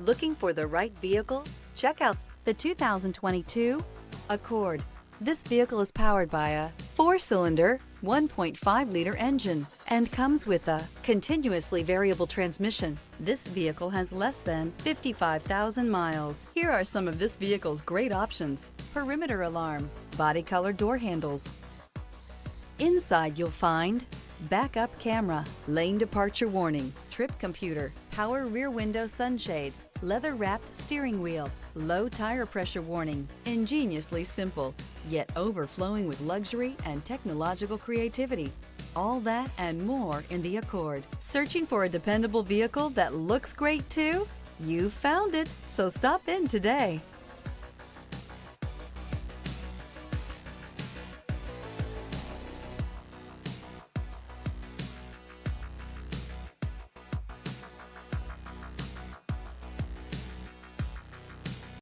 Looking for the right vehicle? Check out the 2022 Accord. This vehicle is powered by a 4-cylinder, 1.5-liter engine and comes with a continuously variable transmission. This vehicle has less than 55,000 miles. Here are some of this vehicle's great options: perimeter alarm, body color door handles. Inside you'll find backup camera, lane departure warning, trip computer, power rear window sunshade, leather-wrapped steering wheel, low tire pressure warning. Ingeniously simple, yet overflowing with luxury and technological creativity. All that and more in the Accord. Searching for a dependable vehicle that looks great too? You found it, so stop in today.